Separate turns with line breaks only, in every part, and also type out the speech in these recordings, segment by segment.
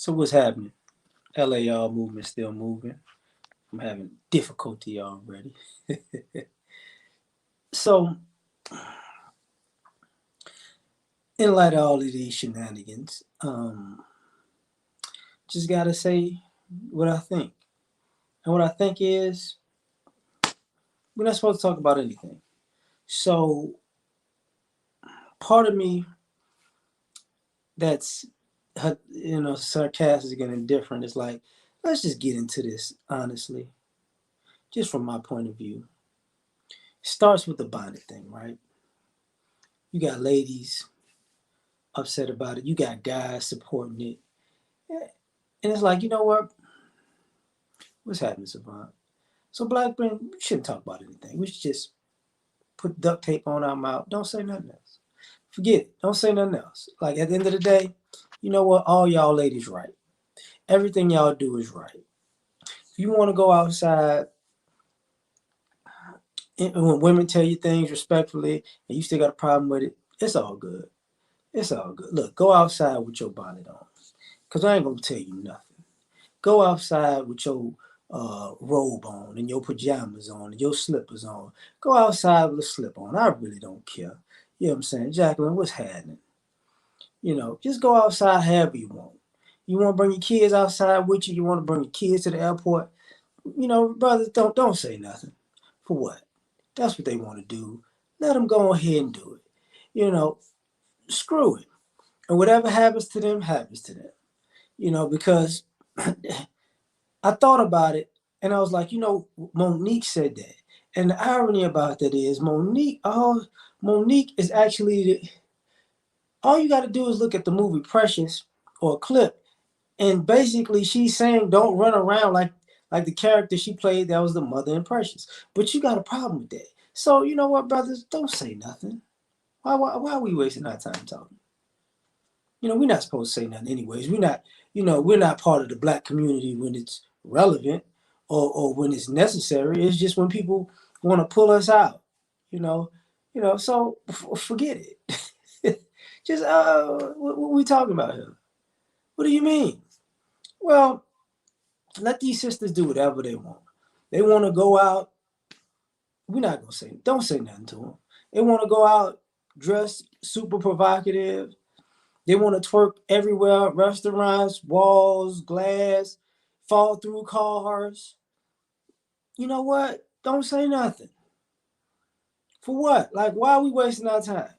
So what's happening? L.A.R movement still moving. I'm having difficulty already. So in light of all of these shenanigans, just gotta say what I think. And what I think is we're not supposed to talk about anything. So part of me that's sarcastic and indifferent is like, let's just get into this honestly, just from my point of view. It starts with the bonnet thing, right? You got ladies upset about it. You got guys supporting it. And it's like, you know what? What's happening, Savant? So black men, we shouldn't talk about anything. We should just put duct tape on our mouth. Don't say nothing else. Forget it. Don't say nothing else. Like at the end of the day, you know what? All y'all ladies right. Everything y'all do is right. If you want to go outside and when women tell you things respectfully and you still got a problem with it, it's all good. It's all good. Look, go outside with your bonnet on. Because I ain't going to tell you nothing. Go outside with your robe on and your pajamas on and your slippers on. Go outside with a slip on. I really don't care. You know what I'm saying? Jacqueline, what's happening? Just go outside however you want. You want to bring your kids outside with you? You want to bring your kids to the airport? Brothers, don't say nothing. For what? That's what they want to do. Let them go ahead and do it. Screw it. And whatever happens to them, happens to them. Because I thought about it and I was like, Monique said that. And the irony about that is Monique is actually all you got to do is look at the movie Precious or a clip, and basically she's saying don't run around like the character she played that was the mother in Precious. But you got a problem with that. So you know what, brothers, don't say nothing. Why are we wasting our time talking? We're not supposed to say nothing anyways. We're not part of the black community when it's relevant or when it's necessary. It's just when people want to pull us out, you know. So forget it. Just what we talking about here? What do you mean? Well, let these sisters do whatever they want. They want to go out. We're not gonna say. Don't say nothing to them. They want to go out dressed super provocative. They want to twerk everywhere, restaurants, walls, glass, fall through cars. You know what? Don't say nothing. For what? Like, why are we wasting our time?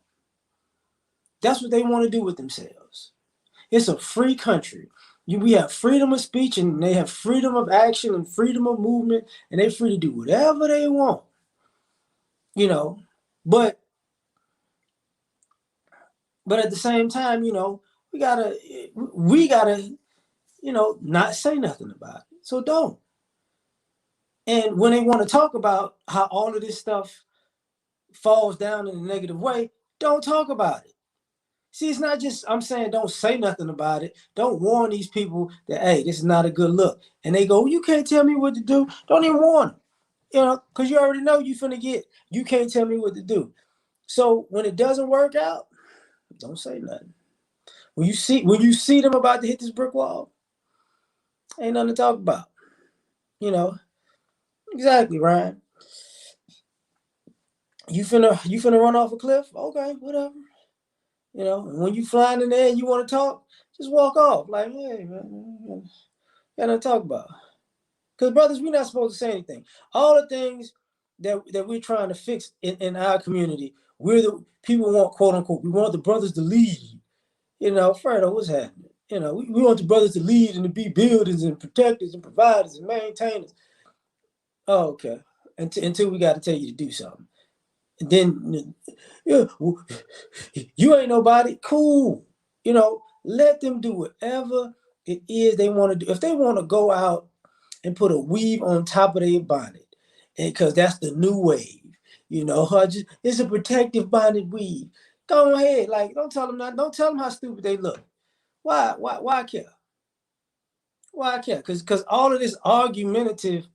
That's what they want to do with themselves. It's a free country. We have freedom of speech and they have freedom of action and freedom of movement, and they're free to do whatever they want. But at the same time, we gotta not say nothing about it. So don't. And when they want to talk about how all of this stuff falls down in a negative way, don't talk about it. See, it's not just I'm saying don't say nothing about it. Don't warn these people that, hey, this is not a good look. And they go, you can't tell me what to do. Don't even warn them. Because you already know you finna get, you can't tell me what to do. So when it doesn't work out, don't say nothing. When you see them about to hit this brick wall, ain't nothing to talk about. Exactly, Ryan. You finna run off a cliff? Okay, whatever. When you flying in there and you want to talk, just walk off. Like, hey, man, got nothing to talk about. Because, brothers, we're not supposed to say anything. All the things that we're trying to fix in our community, we're the people want, quote unquote, we want the brothers to lead. Fredo, what's happening? We want the brothers to lead and to be builders and protectors and providers and maintainers. Oh, okay. Until we got to tell you to do something. And then, you ain't nobody. Cool. Let them do whatever it is they want to do. If they want to go out and put a weave on top of their bonnet, because that's the new wave, it's a protective bonnet weave. Go ahead. Like, don't tell them that. Don't tell them how stupid they look. Why care? Why care? Because all of this argumentative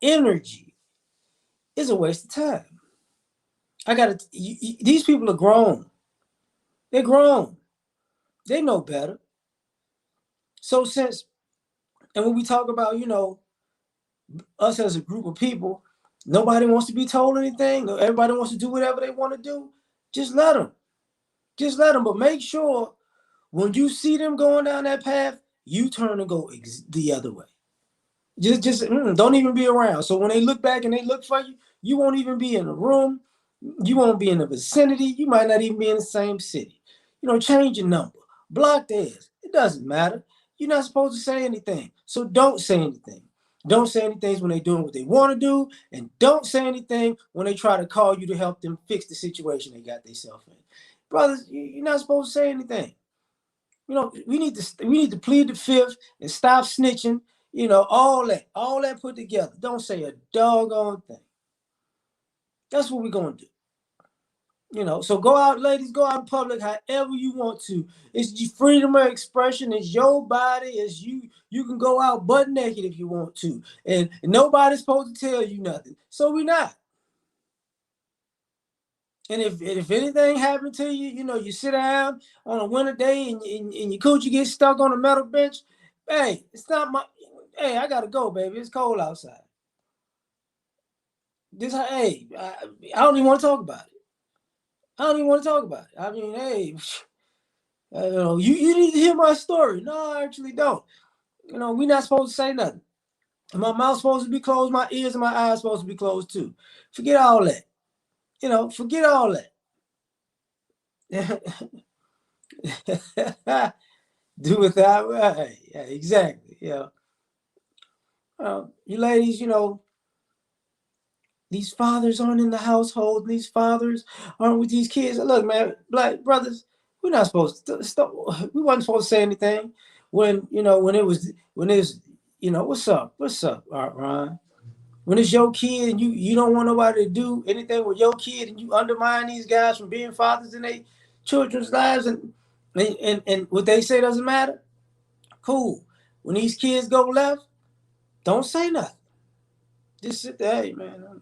energy is a waste of time. These people are grown. They're grown. They know better. So and when we talk about, us as a group of people, nobody wants to be told anything. Everybody wants to do whatever they want to do. Just let them. Just let them. But make sure when you see them going down that path, you turn and go the other way. Just don't even be around. So when they look back and they look for you, you won't even be in the room. You won't be in the vicinity. You might not even be in the same city. Change your number. Block theirs. It doesn't matter. You're not supposed to say anything. So don't say anything. Don't say anything when they're doing what they want to do. And don't say anything when they try to call you to help them fix the situation they got themselves in. Brothers, you're not supposed to say anything. We need to plead the fifth and stop snitching. All that put together. Don't say a doggone thing. That's what we're gonna do. So go out, ladies, go out in public however you want to. It's your freedom of expression. It's your body. It's you. You can go out butt naked if you want to, and nobody's supposed to tell you nothing. So we're not. And if anything happened to you, you sit down on a winter day and your coochie gets stuck on a metal bench. Hey, it's not my. Hey, I gotta go, baby. It's cold outside. Hey, I don't even want to talk about it. I don't even want to talk about it. I mean, hey, you need to hear my story. No, I actually don't. We're not supposed to say nothing. My mouth's supposed to be closed. My ears and my eyes supposed to be closed too. Forget all that. Forget all that. Do without. Right. Yeah, exactly. You ladies, these fathers aren't in the household. These fathers aren't with these kids. Look, man, black brothers, we're not supposed to stop. We wasn't supposed to say anything when it was what's up, Ron? When it's your kid and you don't want nobody to do anything with your kid and you undermine these guys from being fathers in their children's lives and what they say doesn't matter. Cool. When these kids go left, don't say nothing. Just sit there, hey man.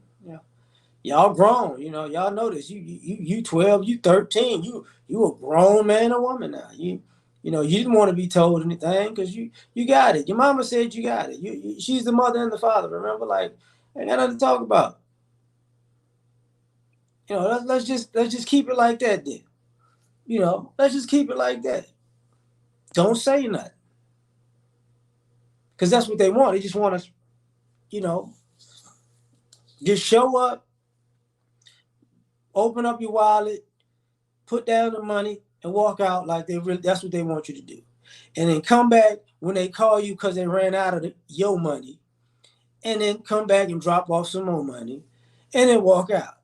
Y'all grown, y'all know this. You 12, you 13, you a grown man or woman now. You didn't want to be told anything because you got it. Your mama said you got it. She's the mother and the father. Remember, like, ain't got nothing to talk about. Let's just keep it like that then. Let's just keep it like that. Don't say nothing because that's what they want. They just want us, you know, just show up, open up your wallet, put down the money, and walk out like that's what they want you to do. And then come back when they call you because they ran out of your money, and then come back and drop off some more money, and then walk out.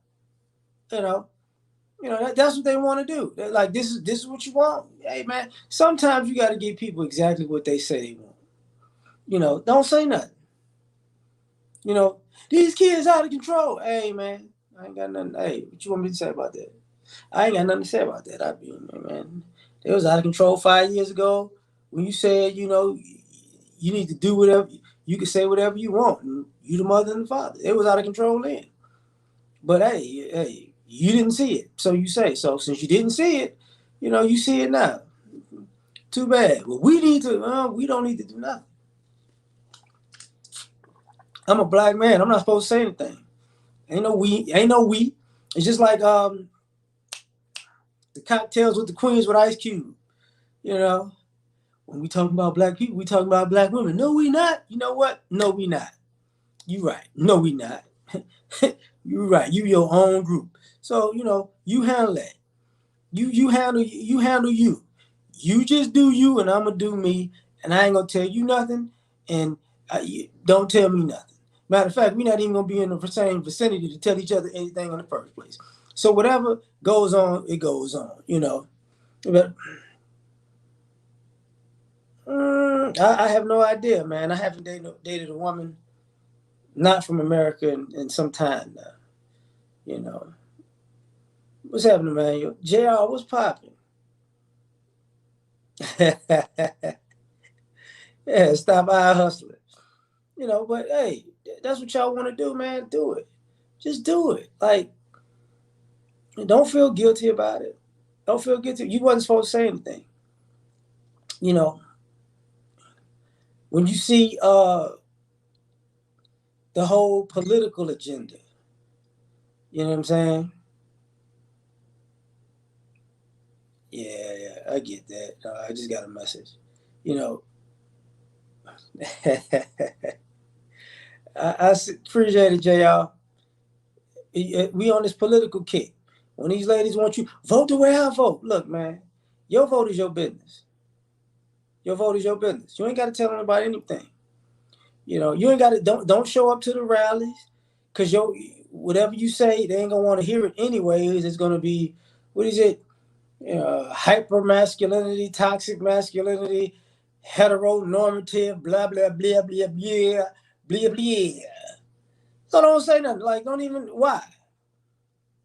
You know, that's what they want to do. They're like, this is what you want. Hey man, sometimes you got to give people exactly what they say they want. Don't say nothing. These kids out of control. Hey man, I ain't got nothing. Hey, what you want me to say about that? I ain't got nothing to say about that. I mean, man, they was out of control 5 years ago when you said, you need to do whatever. You can say whatever you want. And you the mother and the father. It was out of control then. But hey, you didn't see it, so you say. So since you didn't see it, you see it now. Too bad. Well, we don't need to do nothing. I'm a black man. I'm not supposed to say anything. Ain't no we. Ain't no we. It's just like the cocktails with the queens with Ice Cube. You know, when we talking about black people, we talking about black women. No, we not. You know what? No, we not. You right. No, we not. You right. You your own group. So you handle that. You handle you. You just do you, and I'm gonna do me, and I ain't gonna tell you nothing, and don't tell me nothing. Matter of fact, we're not even gonna be in the same vicinity to tell each other anything in the first place. So whatever goes on, it goes on. But I have no idea, man. I haven't dated a woman not from America in some time now. You know what's happening, man? Jr. What's popping? Yeah, stop eye hustling. But hey, that's what y'all want to do, man. Do it. Just do it. Like, don't feel guilty about it. Don't feel guilty. You wasn't supposed to say anything. You know, when you see the whole political agenda, you know what I'm saying? Yeah, yeah, I get that. I just got a message. You know, I appreciate it, JR. We on this political kick. When these ladies want you vote the way I vote, look, man, your vote is your business. Your vote is your business. You ain't got to tell them about anything. You know, you ain't got to don't show up to the rallies because your whatever you say, they ain't gonna want to hear it anyways. It's gonna be what is it? Hyper masculinity, toxic masculinity, heteronormative, blah blah blah blah blah blah blah. So don't say nothing. Like don't even why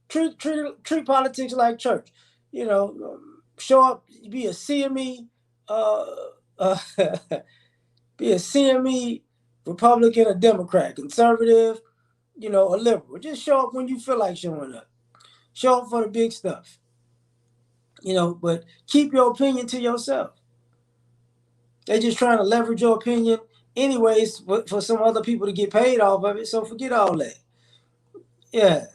treat politics like church. You know, show up, be a CME, uh, uh, be a CME Republican, a Democrat, conservative, you know, a liberal. Just show up when you feel like showing up. Show up for the big stuff. You know, but keep your opinion to yourself. They're just trying to leverage your opinion anyways for some other people to get paid off of it. So forget all that. Yeah,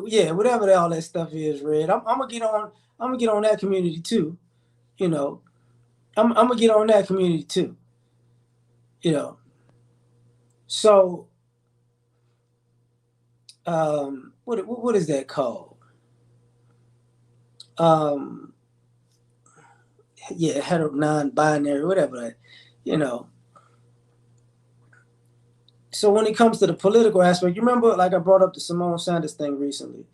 yeah, whatever all that stuff is, Red. I'm gonna get on. I'm gonna get on that community too. You know, I'm gonna get on that community too. You know, so what is that called? Um, yeah, hetero non-binary, whatever that. You know, so when it comes to the political aspect, you remember, like I brought up the Simone Sanders thing recently.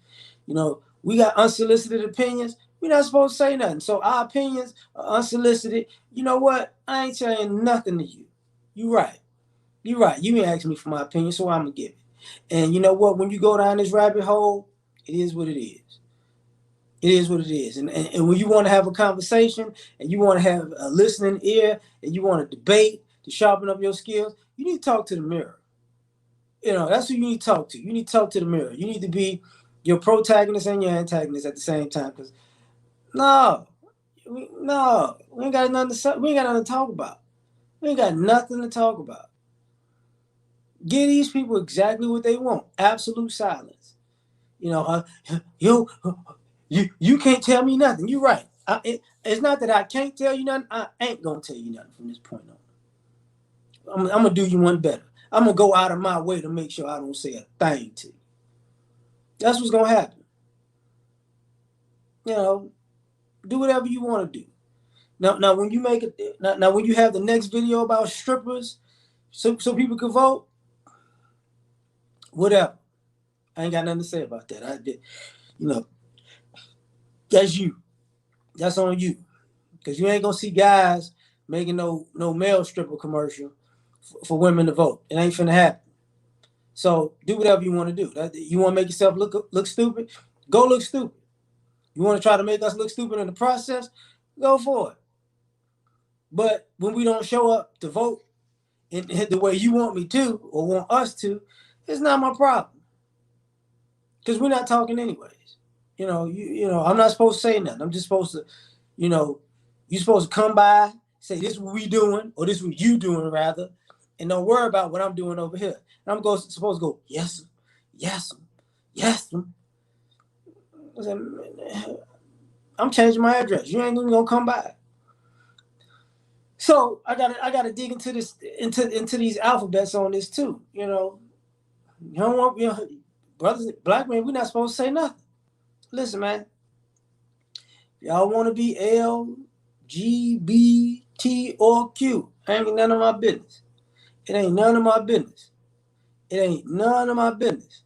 You know, we got unsolicited opinions. We're not supposed to say nothing. So our opinions are unsolicited. You know what? I ain't saying nothing to you. You right. You right. You ain't asking me for my opinion, so I'm gonna give it. And you know what? When you go down this rabbit hole, it is what it is. It is what it is. And when you want to have a conversation and you want to have a listening ear and you want to debate to sharpen up your skills, you need to talk to the mirror. You know, that's who you need to talk to. You need to talk to the mirror. You need to be your protagonist and your antagonist at the same time. Because no, we ain't got nothing to we ain't got nothing to talk about. We ain't got nothing to talk about. Give these people exactly what they want. Absolute silence. You know, you you can't tell me nothing. You're right. It's not that I can't tell you nothing. I ain't gonna tell you nothing from this point on. I'm gonna do you one better. I'm gonna go out of my way to make sure I don't say a thing to you. That's what's gonna happen. You know, do whatever you want to do. Now when you make it, now when you have the next video about strippers, so people can vote, whatever. I ain't got nothing to say about that. I did, you know, that's you. That's on you, because you ain't gonna see guys making no male stripper commercial for women to vote. It ain't finna happen. So do whatever you want to do. You want to make yourself look stupid? Go look stupid. You want to try to make us look stupid in the process? Go for it. But when we don't show up to vote in the way you want me to or want us to, it's not my problem. Because we're not talking anyways. You know, I'm not supposed to say nothing. I'm just supposed to, you know, you're supposed to come by, say this is what we doing, or this is what you doing rather, and don't worry about what I'm doing over here. And supposed to go, yes, yes, yes. I'm changing my address. You ain't even gonna come by. So I gotta dig into into these alphabets on this too. You don't want brothers, black men. We're not supposed to say nothing. Listen, man. Y'all want to be L, G, B, T, or Q? Ain't none of my business. It ain't none of my business. It ain't none of my business.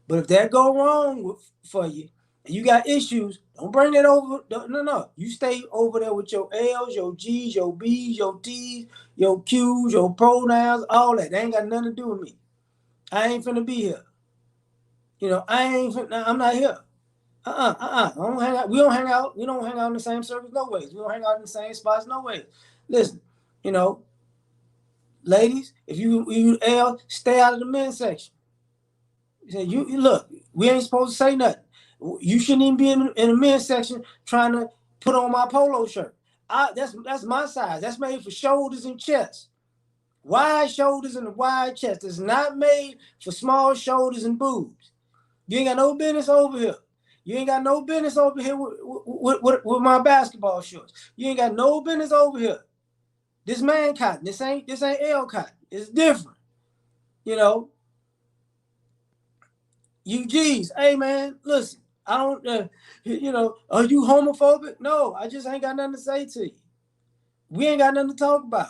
But if that go wrong for you, and you got issues, don't bring that over. No. You stay over there with your L's, your G's, your B's, your T's, your Q's, your pronouns, all that. They ain't got nothing to do with me. I ain't finna be here. I'm not here. I don't hang out. We don't hang out. We don't hang out in the same circles, no ways. We don't hang out in the same spots, no ways. Listen, you know, ladies, if you L, stay out of the men's section. You look, we ain't supposed to say nothing. You shouldn't even be in the men's section trying to put on my polo shirt. That's my size. That's made for shoulders and chest. Wide shoulders and a wide chest. It's not made for small shoulders and boobs. You ain't got no business over here. You ain't got no business over here with my basketball shorts. You ain't got no business over here. This man cotton. This ain't L cotton. It's different. You know. You G's. Hey man, listen. I don't. Are you homophobic? No, I just ain't got nothing to say to you. We ain't got nothing to talk about.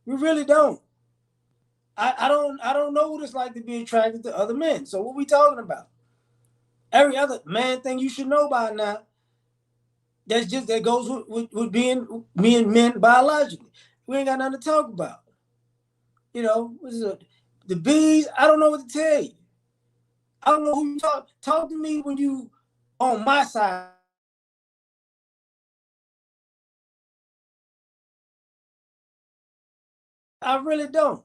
We really don't. I don't know what it's like to be attracted to other men. So what we talking about? Every other man thing you should know by now. That goes with being me and men biologically. We ain't got nothing to talk about. The bees. I don't know what to tell you. I don't know who you talk to me when you on my side. I really don't.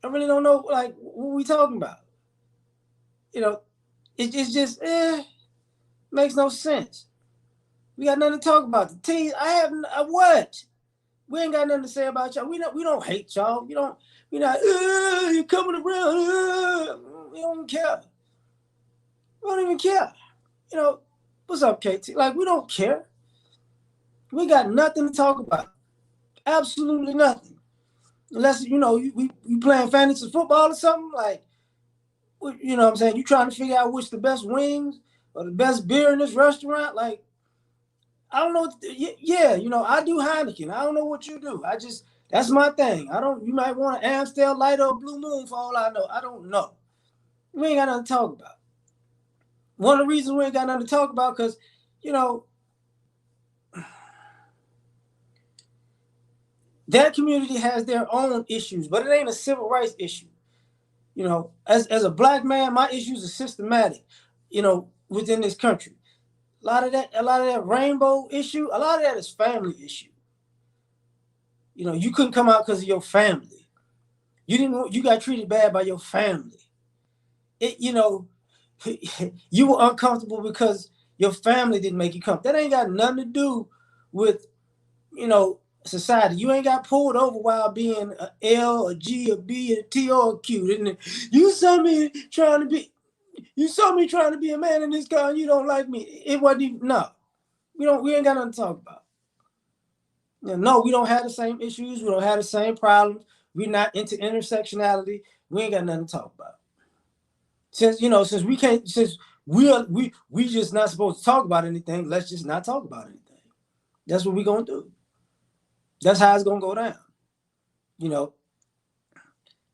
I really don't know like what we talking about. You know, it's just makes no sense. We got nothing to talk about. The team, I have what? We ain't got nothing to say about y'all. We don't hate y'all. We not you coming around. We don't even care. We don't even care. What's up, KT? Like we don't care. We got nothing to talk about. Absolutely nothing. Unless we playing fantasy football or something like. You know what I'm saying? You trying to figure out which the best wings or the best beer in this restaurant? Like, I don't know. Yeah, I do Heineken. I don't know what you do. That's my thing. You might want an Amstel Light or a Blue Moon for all I know. I don't know. We ain't got nothing to talk about. One of the reasons we ain't got nothing to talk about because, that community has their own issues, but it ain't a civil rights issue. As a black man, my issues are systematic, within this country. A lot of that rainbow issue, a lot of that is family issue. You couldn't come out because of your family. You got treated bad by your family. You were uncomfortable because your family didn't make you comfortable. That ain't got nothing to do with, society. You ain't got pulled over while being a L, a G, a B, a T, or a Q. Didn't it? You saw me trying to be a man in this car and you don't like me. It wasn't even, no. We ain't got nothing to talk about. No, we don't have the same issues. We don't have the same problems. We're not into intersectionality. We ain't got nothing to talk about. Since we can't, since we just not supposed to talk about anything, let's just not talk about anything. That's what we're gonna do. That's how it's gonna go down.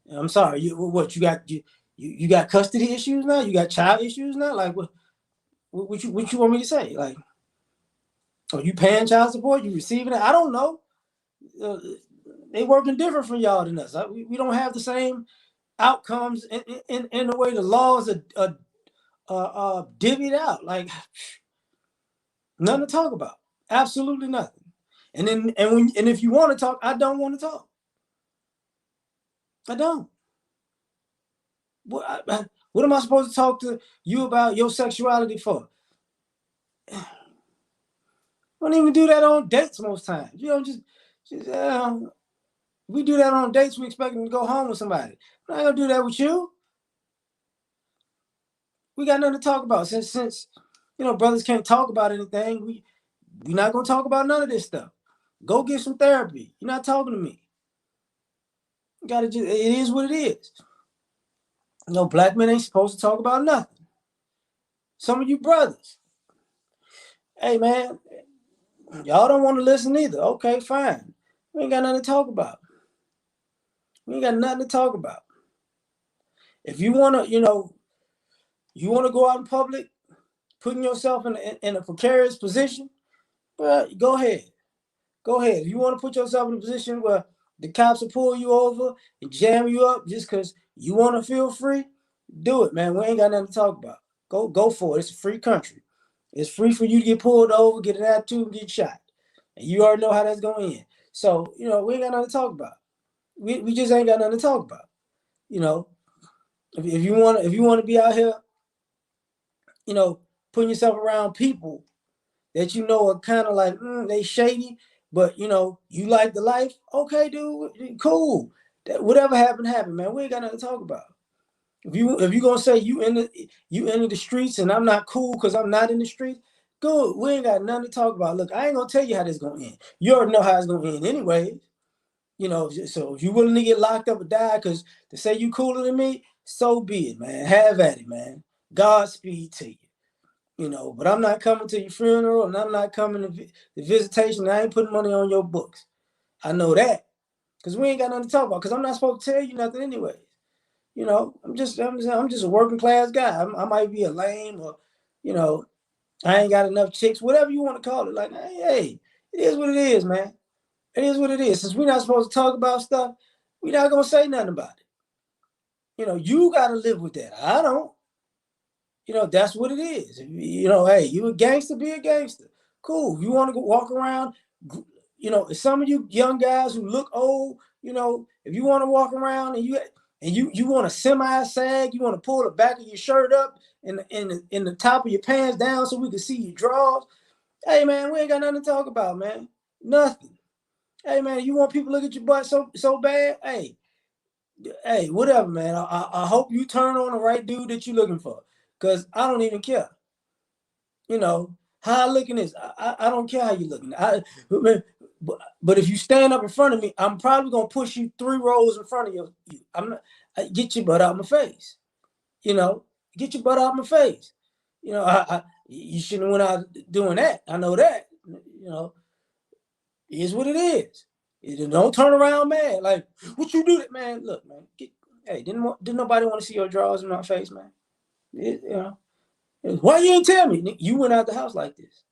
I'm sorry. You got custody issues now? You got child issues now? Like what you want me to say? Like, are you paying child support? You receiving it? I don't know. They working different from y'all than us. We don't have the same outcomes in the way the laws are divvied out. Like nothing to talk about. Absolutely nothing. And if you want to talk, I don't want to talk. I don't. What am I supposed to talk to you about your sexuality for? We don't even do that on dates most times. We do that on dates. We expect them to go home with somebody. I'm not gonna do that with you. We got nothing to talk about. Since brothers can't talk about anything, we're not gonna talk about none of this stuff. Go get some therapy. You're not talking to me. You gotta it is what it is. Black men ain't supposed to talk about nothing. Some of you brothers, hey man, y'all don't want to listen either. Okay, fine. We ain't got nothing to talk about. We ain't got nothing to talk about. If you wanna, you wanna go out in public, putting yourself in a precarious position, well, go ahead. Go ahead. If you want to put yourself in a position where the cops will pull you over and jam you up just because you want to feel free, do it, man. We ain't got nothing to talk about. Go for it. It's a free country. It's free for you to get pulled over, get an attitude, and get shot. And you already know how that's going to end. So, we ain't got nothing to talk about. We just ain't got nothing to talk about. If you want to be out here, putting yourself around people that are kind of like they shady, but you like the life. Okay, dude, cool. Whatever happened, happened, man. We ain't got nothing to talk about. If you gonna say you in the streets and I'm not cool because I'm not in the streets, good. We ain't got nothing to talk about. Look, I ain't gonna tell you how this gonna end. You already know how it's gonna end anyway. So if you willing to get locked up or die because to say you cooler than me, so be it, man. Have at it, man. Godspeed to you. But I'm not coming to your funeral and I'm not coming to the visitation. I ain't putting money on your books. I know that because we ain't got nothing to talk about because I'm not supposed to tell you nothing anyway. I'm just a working class guy. I might be a lame or, I ain't got enough chicks, whatever you want to call it. Like, hey, it is what it is, man. It is what it is. Since we're not supposed to talk about stuff, we're not gonna say nothing about it. You gotta live with that. I don't. That's what it is. Hey, you a gangster, be a gangster. Cool. You want to go walk around, some of you young guys who look old, if you want to walk around and you want to semi-sag, you want to pull the back of your shirt up and in the top of your pants down so we can see your drawers. Hey man, we ain't got nothing to talk about, man. Nothing. Hey man, you want people to look at your butt so bad? Hey, whatever, man. I hope you turn on the right dude that you're looking for. Cause I don't even care. How I looking is I don't care how you looking. But if you stand up in front of me, I'm probably gonna push you 3 rows in front of you. I'm not get your butt out my face. Get your butt out my face. You shouldn't have went out doing that. I know that. It is what it is. Don't turn around mad. Like, what you do that, man? Look, man. Hey, didn't nobody want to see your drawers in my face, man? Why you ain't tell me? You went out the house like this.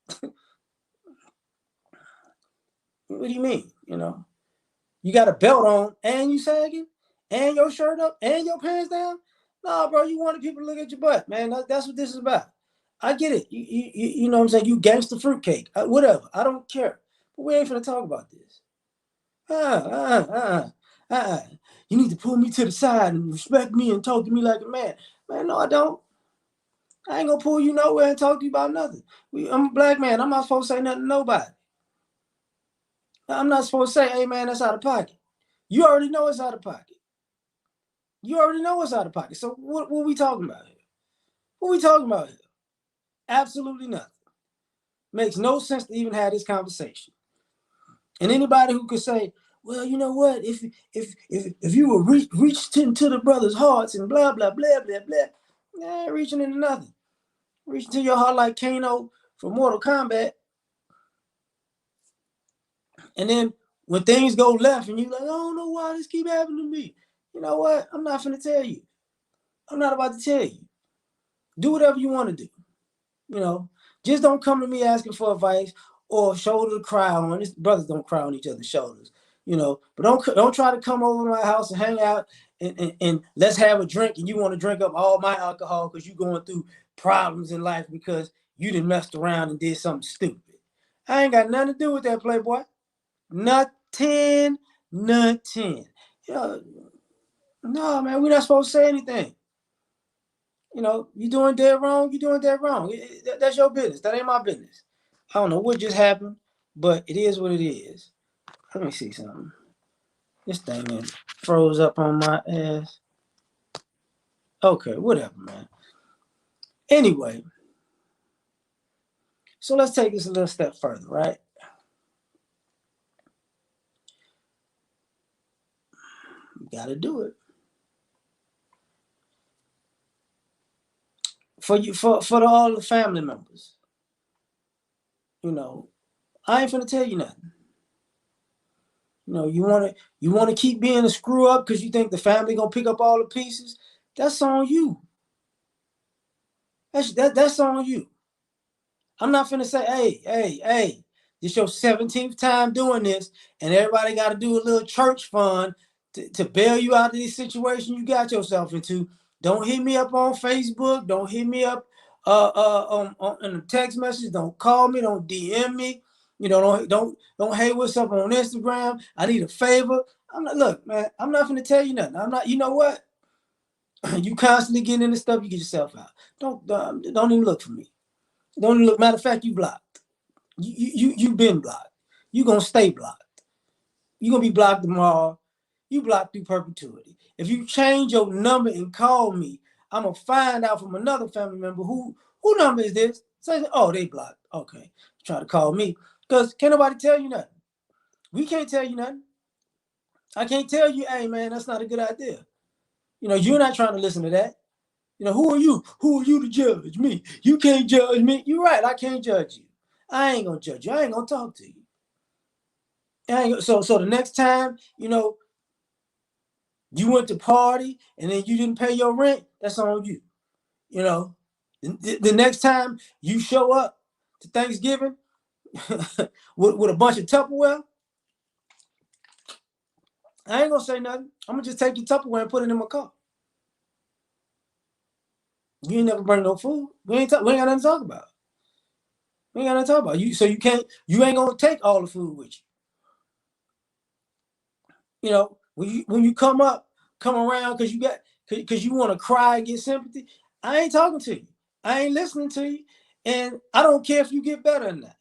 What do you mean? You got a belt on and you sagging and your shirt up and your pants down? No, bro, you wanted people to look at your butt, man. That's what this is about. I get it. You know what I'm saying? You gangster fruitcake. Whatever. I don't care. But we ain't finna talk about this. You need to pull me to the side and respect me and talk to me like a man. Man, no, I don't. I ain't gonna pull you nowhere and talk to you about nothing. I'm a black man. I'm not supposed to say nothing to nobody. I'm not supposed to say, hey man, that's out of pocket. You already know it's out of pocket. You already know it's out of pocket. So what we talking about here? What we talking about here? Absolutely nothing. Makes no sense to even have this conversation. And anybody who could say, well, you know what? If you were reached into the brothers' hearts and blah blah blah blah blah, reaching into nothing. Reaching to your heart like Kano from Mortal Kombat. And then when things go left and you're like, I don't know why this keep happening to me. You know what? I'm not finna tell you. I'm not about to tell you. Do whatever you want to do. Just don't come to me asking for advice or shoulder to cry on. These brothers don't cry on each other's shoulders. But don't try to come over to my house and hang out and let's have a drink and you want to drink up all my alcohol because you're going through problems in life because you done messed around and did something stupid. I ain't got nothing to do with that, Playboy. Nothing. No, man, we're not supposed to say anything. You doing dead wrong, you doing dead wrong. That's your business. That ain't my business. I don't know what just happened, but it is what it is. Let me see something. This thing froze up on my ass. Okay, whatever, man. Anyway, so let's take this a little step further, right? You gotta do it. For all the family members. I ain't finna tell you nothing. You want to keep being a screw up because you think the family gonna pick up all the pieces. That's on you. That's on you. I'm not finna say, hey, this your 17th time doing this, and everybody got to do a little church fund to bail you out of this situation you got yourself into. Don't hit me up on Facebook. Don't hit me up in a text message. Don't call me. Don't DM me. Don't hey, what's up on Instagram? I need a favor. Look, man, I'm not finna tell you nothing. I'm not. You know what? You constantly getting into stuff, you get yourself out. Don't even look for me. Don't even look. Matter of fact, you blocked. You been blocked. You gonna stay blocked. You gonna be blocked tomorrow. you blocked through perpetuity. If you change your number and call me, I'm gonna find out from another family member who number is this. Say, oh, they blocked. Okay, try to call me because can't nobody tell you nothing. We can't tell you nothing. I can't tell you, hey man, that's not a good idea. You're not trying to listen to that. Who are you? Who are you to judge me? You can't judge me. You're right. I can't judge you. I ain't gonna judge you. I ain't gonna talk to you. So the next time, you went to party and then you didn't pay your rent, that's on you. The next time you show up to Thanksgiving with a bunch of Tupperware, I ain't gonna say nothing. I'm gonna just take your Tupperware and put it in my car. You ain't never bring no food. We ain't got nothing to talk about. We ain't got nothing to talk about. So you ain't gonna take all the food with you. When you come around because you want to cry and get sympathy, I ain't talking to you. I ain't listening to you. And I don't care if you get better than that.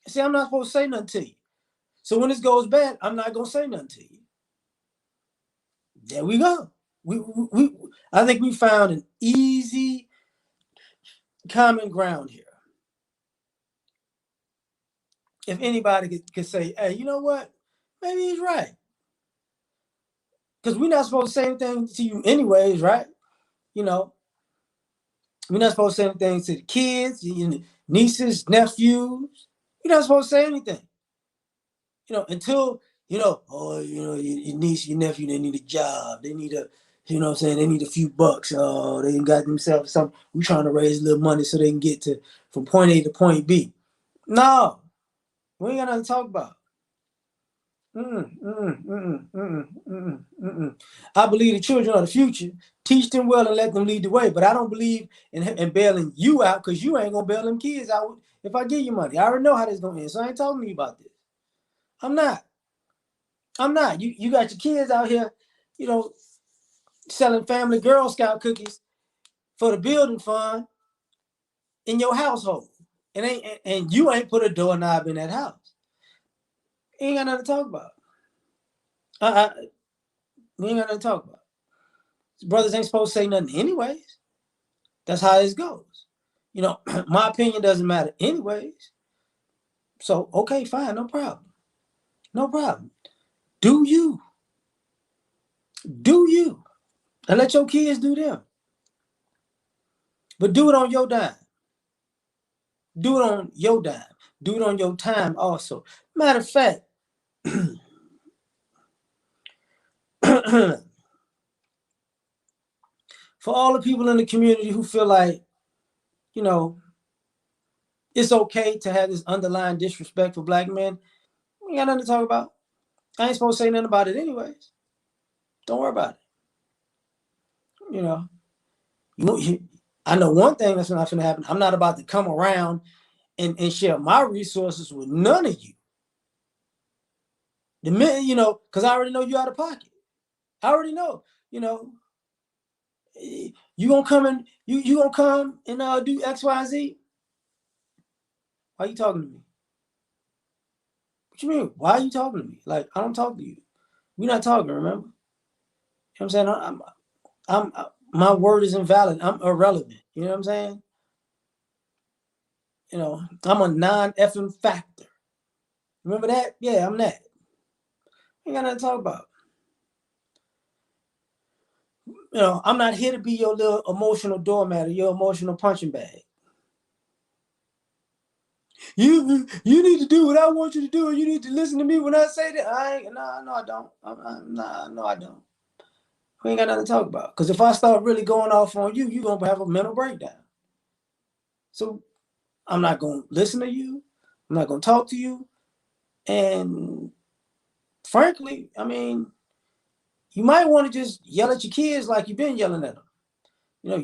See, I'm not supposed to say nothing to you. So when this goes bad, I'm not gonna say nothing to you. There we go. I think we found an easy common ground here. If anybody could say, hey, you know what? Maybe he's right. Because we're not supposed to say anything to you anyways, right? We're not supposed to say anything to the kids, your nieces, nephews. We're not supposed to say anything. Until, your niece, your nephew, they need a job. They need they need a few bucks. Oh, they got themselves something. We're trying to raise a little money so they can get from point A to point B. No, we ain't got nothing to talk about. I believe the children are the future. Teach them well and let them lead the way. But I don't believe in bailing you out because you ain't gonna bail them kids out if I give you money. I already know how this is gonna end, so I ain't talking to you about this. I'm not. You got your kids out here, selling family Girl Scout cookies for the building fund in your household, and you ain't put a doorknob in that house. Ain't got nothing to talk about. We ain't got nothing to talk about. Brothers ain't supposed to say nothing anyways. That's how this goes. My opinion doesn't matter anyways. So, okay, fine, no problem. No problem. Do you. And let your kids do them. But do it on your dime. Do it on your dime. Do it on your time also. Matter of fact, for all the people in the community who feel like, it's okay to have this underlying disrespect for black men, we ain't got nothing to talk about. I ain't supposed to say nothing about it anyways. Don't worry about it. I know one thing that's not going to happen. I'm not about to come around and share my resources with none of you. The minute, because I already know you out of pocket. I already know, you gonna come and you gonna come and do X, Y, Z. Why are you talking to me? What you mean? Why are you talking to me? Like, I don't talk to you. We're not talking, remember? You know what I'm saying? I'm my word is invalid. I'm irrelevant. You know what I'm saying? I'm a non-effing factor. Remember that? Yeah, I'm that. Ain't got nothing to talk about. I'm not here to be your little emotional doormat or your emotional punching bag. You need to do what I want you to do. You need to listen to me when I say that. No, I don't. No, I don't. We ain't got nothing to talk about. Because if I start really going off on you, you're going to have a mental breakdown. So I'm not going to listen to you. I'm not going to talk to you. And frankly, I mean, you might want to just yell at your kids like you've been yelling at them.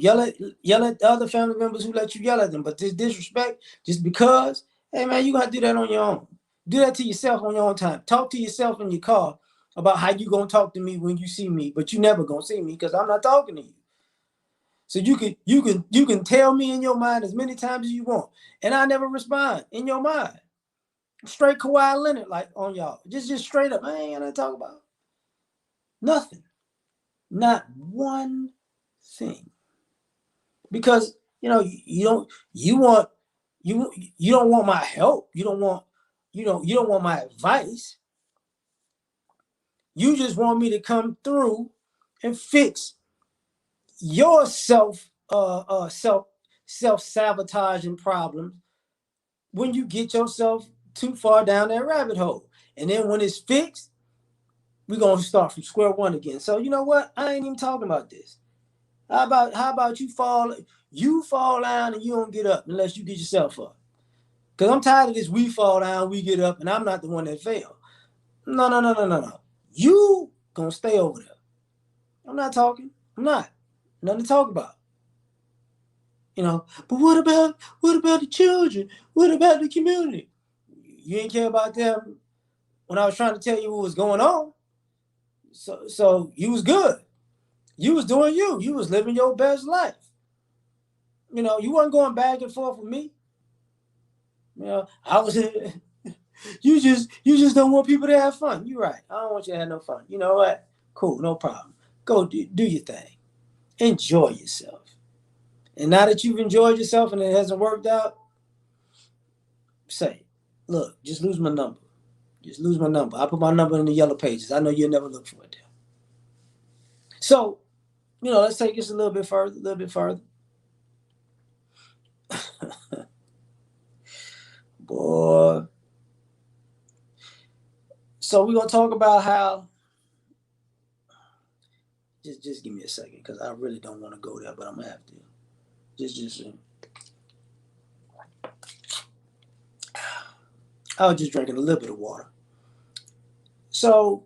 Yell at the other family members who let you yell at them. But this disrespect, just because, hey man, you got to do that on your own. Do that to yourself on your own time. Talk to yourself in your car about how you gonna talk to me when you see me, but you never gonna see me because I'm not talking to you. So you can tell me in your mind as many times as you want, and I never respond in your mind. Straight Kawhi Leonard like on y'all. Just straight up. I ain't got nothing to talk about. Nothing. Not one thing. Because you don't want my help. You don't want my advice. You just want me to come through and fix your self-sabotaging problems when you get yourself too far down that rabbit hole. And then when it's fixed, we're gonna start from square one again. So you know what? I ain't even talking about this. How about you fall down and you don't get up unless you get yourself up? Because I'm tired of this we fall down, we get up, and I'm not the one that fell. No, no, no, no, no, no. You gonna stay over there. I'm not talking. I'm not. Nothing to talk about. But what about the children? What about the community? You ain't care about them when I was trying to tell you what was going on. So you was good. You was doing you. You was living your best life. You wasn't going back and forth with me. I was. You just don't want people to have fun. You're right. I don't want you to have no fun. You know what? Cool, no problem. Go do your thing. Enjoy yourself. And now that you've enjoyed yourself and it hasn't worked out, say, look, just lose my number. Just lose my number. I put my number in the yellow pages. I know you'll never look for it there. So, let's take this a little bit further, Boy. So we're gonna talk about how. Just give me a second, because I really don't want to go there, but I'm gonna have to. Just. I was just drinking a little bit of water. So,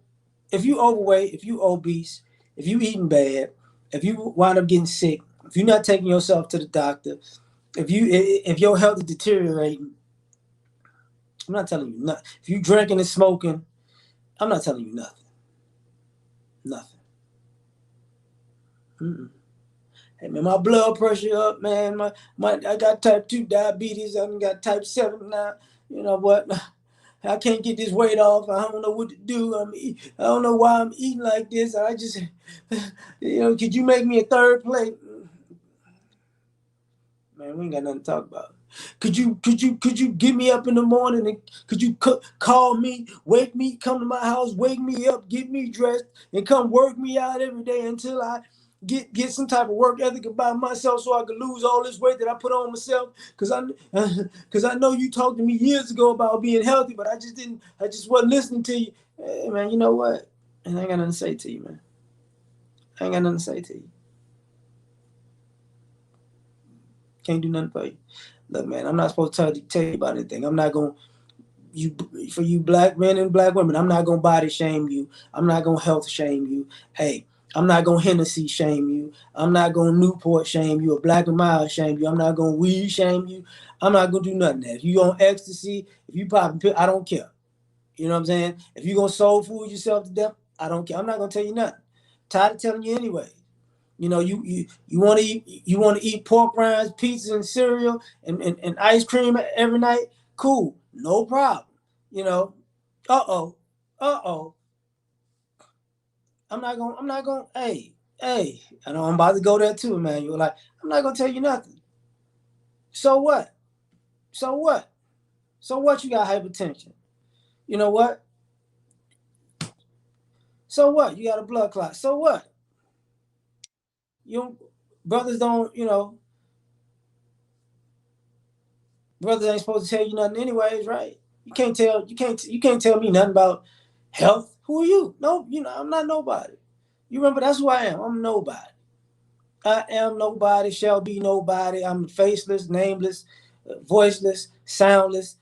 if you overweight, if you obese, if you eating bad, if you wind up getting sick, if you're not taking yourself to the doctor, if your health is deteriorating, I'm not telling you nothing. If you drinking and smoking, I'm not telling you nothing. Nothing. Mm-mm. Hey man, my blood pressure up, man. I got type 2 diabetes. I got type 7 now. You know what? I can't get this weight off. I don't know what to do. I don't know why I'm eating like this. I just, could you make me a third plate? Man, we ain't got nothing to talk about. Could you get me up in the morning and could you call me, wake me, come to my house, wake me up, get me dressed, and come work me out every day until I get some type of work ethic about myself so I can lose all this weight that I put on myself? Cause I know you talked to me years ago about being healthy, but I just didn't. I just wasn't listening to you. Hey, man, you know what? And I ain't got nothing to say to you, man. I ain't got nothing to say to you. Can't do nothing for you. Look, man, I'm not supposed to tell you about anything. I'm not going you for you black men and black women. I'm not gonna body shame you. I'm not gonna health shame you. Hey, I'm not gonna Hennessy shame you. I'm not gonna Newport shame you or Black and Mild shame you. I'm not gonna weed shame you. I'm not gonna do nothing. If you on ecstasy, if you popping pill, I don't care. You know what I'm saying? If you gonna soul food yourself to death, I don't care. I'm not gonna tell you nothing. Tired of telling you anyway. You want to eat pork rinds, pizza, and cereal, and ice cream every night. Cool, no problem. You know, uh oh, uh oh. I'm not gonna. Hey. I know I'm about to go there too, man. You're like, I'm not gonna tell you nothing. So what? So what? So what? You got hypertension. You know what? So what? You got a blood clot. So what? You brothers don't. Brothers ain't supposed to tell you nothing anyways, right? You can't tell me nothing about health. Who are you? No, I'm not nobody. You remember that's who I am. I'm nobody. I am nobody, shall be nobody. I'm faceless, nameless, voiceless, soundless,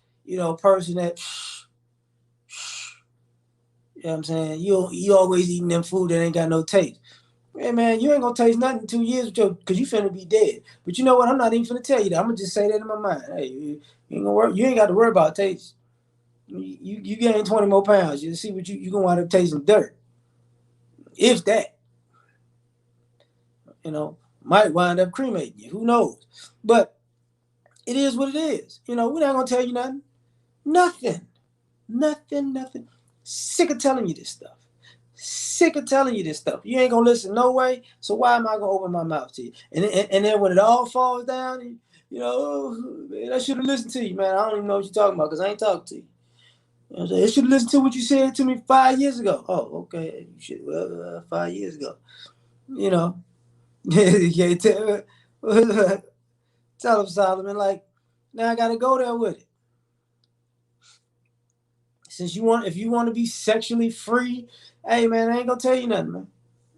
person that you know what I'm saying? You always eating them food that ain't got no taste. Hey man, you ain't gonna taste nothing in 2 years because you finna be dead. But you know what? I'm not even finna tell you that. I'm gonna just say that in my mind. Hey, you ain't gonna work. You ain't got to worry about taste. You gain 20 more pounds. You see what you gonna wind up tasting dirt. If that, might wind up cremating you. Who knows? But it is what it is. We're not gonna tell you nothing. Nothing. Nothing. Sick of telling you this stuff. Sick of telling you this stuff. You ain't gonna listen no way. So why am I gonna open my mouth to you? And then when it all falls down, you know, oh, man, I should have listened to you, man. I don't even know what you're talking about because I ain't talking to you. You know what I'm saying? I should have listened to what you said to me 5 years ago. Oh, okay. You should, well, 5 years ago. You know, yeah, tell him, Solomon, like, now I gotta go there with it. Since if you want to be sexually free, hey man, I ain't gonna tell you nothing, man.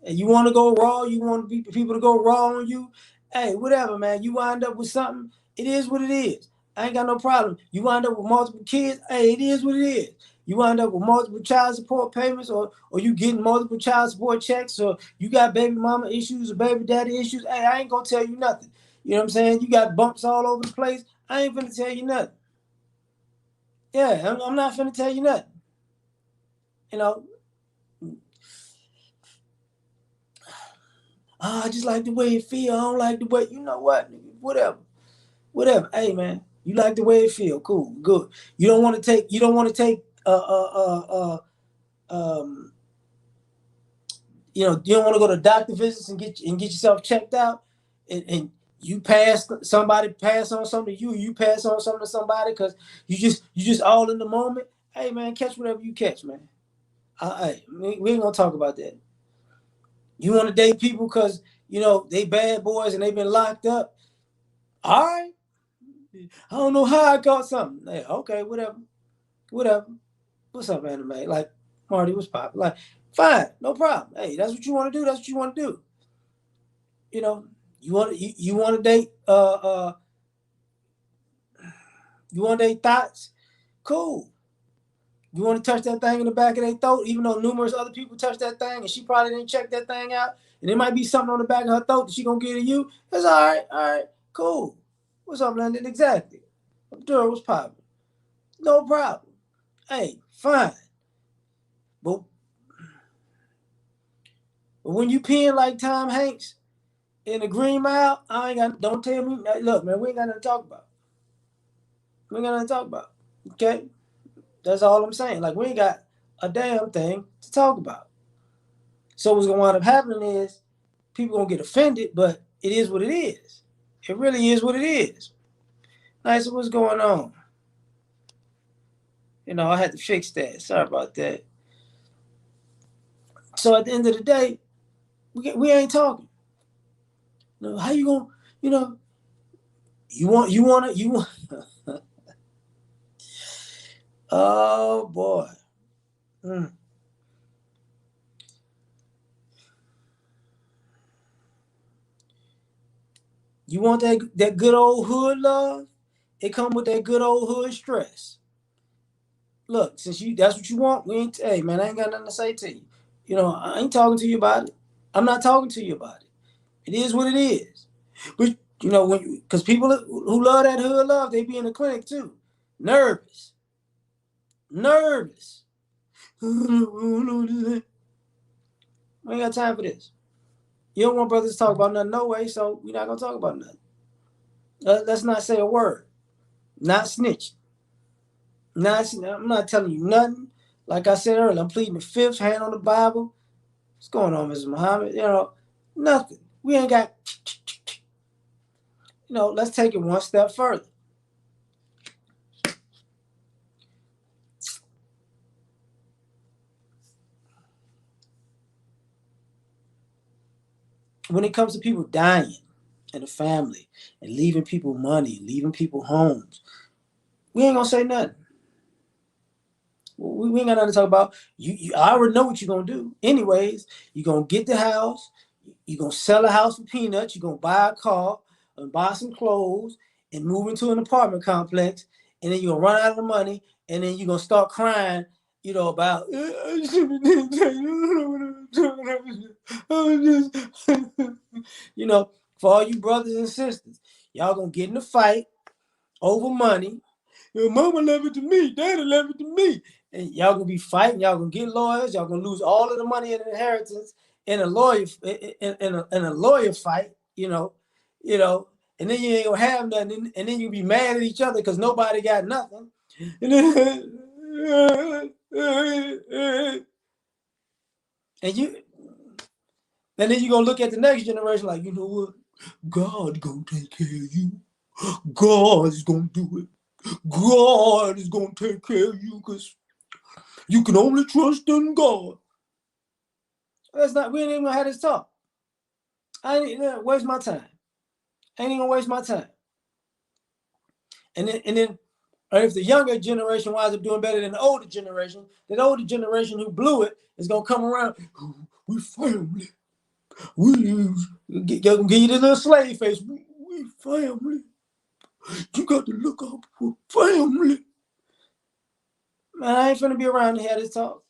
And you want to go raw, you want people to go raw on you, hey, whatever, man. You wind up with something, it is what it is. I ain't got no problem. You wind up with multiple kids, hey, it is what it is. You wind up with multiple child support payments, or you getting multiple child support checks, or you got baby mama issues or baby daddy issues. Hey, I ain't gonna tell you nothing. You know what I'm saying? You got bumps all over the place. I ain't gonna tell you nothing. Yeah, I'm not finna tell you nothing. You know, oh, I just like the way it feel. I don't like the way, you know what? Whatever. Whatever. Hey man, you like the way it feel. Cool, good. You don't want to take um you don't want to go to doctor visits and get yourself checked out, and you pass on something to you pass on something to somebody because you just all in the moment. Hey man, catch whatever you catch, man. Hey, we ain't gonna talk about that. You want to date people because they bad boys and they've been locked up. All right. I don't know how I got something. Hey, okay, whatever. Whatever. What's up, anime? Like, Marty, what's poppin'? Like, fine, no problem. Hey, that's what you want to do. That's what you want to do. You know, you want to date you want to date thoughts? Cool. You want to touch that thing in the back of their throat, even though numerous other people touch that thing, and she probably didn't check that thing out, and there might be something on the back of her throat that she gonna give to you. That's all right, cool. What's up, London? Exactly. Abdul, what's poppin'? No problem. Hey, fine. But when you peeing like Tom Hanks in the Green Mile, I ain't got. Don't tell me. Look, man, we ain't got nothing to talk about. We ain't got nothing to talk about. Okay, that's all I'm saying. Like we ain't got a damn thing to talk about. So what's gonna wind up happening is people gonna get offended, but it is what it is. It really is what it is. Nice. So what's going on? I had to fix that. Sorry about that. So at the end of the day, we ain't talking. How you gonna? You know, you want. Oh boy. Mm. You want that good old hood love? It come with that good old hood stress. Look, since that's what you want, we ain't. Hey man, I ain't got nothing to say to you. I ain't talking to you about it. I'm not talking to you about it. It is what it is. But because people who love that hood love, they be in the clinic too, nervous, nervous. We ain't got time for this. You don't want brothers to talk about nothing no way, so we're not gonna talk about nothing. Let's not say a word. Not snitch. I'm not telling you nothing. Like I said earlier, I'm pleading the fifth, hand on the Bible. What's going on, Mrs. Muhammad? Nothing. We ain't got. Let's take it one step further. When it comes to people dying in the family and leaving people money, leaving people homes, we ain't gonna say nothing. We ain't got nothing to talk about. I already know what you're gonna do. Anyways, you're gonna get the house. You're gonna sell a house for peanuts. You're gonna buy a car and buy some clothes and move into an apartment complex. And then you're gonna run out of the money. And then you're gonna start crying, about for all you brothers and sisters, y'all gonna get in a fight over money. Your mama left it to me, daddy left it to me. And y'all gonna be fighting, y'all gonna get lawyers, y'all gonna lose all of the money in inheritance in a lawyer in a lawyer fight, and then you ain't gonna have nothing, and then you be mad at each other because nobody got nothing. And then, And then you gonna look at the next generation like, you know what? God gonna take care of you. God is gonna do it. God is gonna take care of you because you can only trust in God. That's not. We ain't even gonna have this talk. I ain't gonna waste my time. I ain't even gonna waste my time. And then if the younger generation winds up doing better than the older generation, that older generation who blew it is gonna come around. We family. We give you this little slave face. We family. You got to look out for family. Man, I ain't finna be around to have this talk.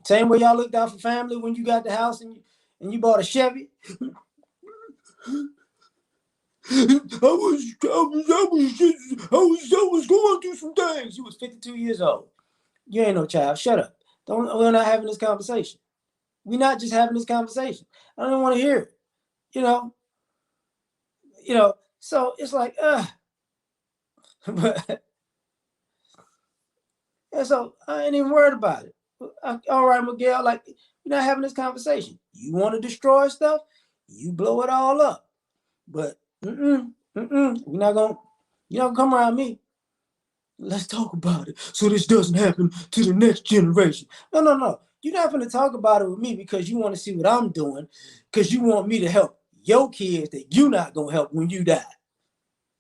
Same way y'all looked out for family when you got the house and you bought a Chevy. I was going through some things. You was 52 years old. You ain't no child. Shut up. We're not having this conversation. We're not just having this conversation. I don't want to hear it. You know. So it's like, but and so I ain't even worried about it. All right, Miguel, like we're not having this conversation. You want to destroy stuff, you blow it all up. But we're not gonna you don't come around me. Let's talk about it so this doesn't happen to the next generation. No. You're not gonna talk about it with me because you want to see what I'm doing, because you want me to help your kids that you're not gonna help when you die.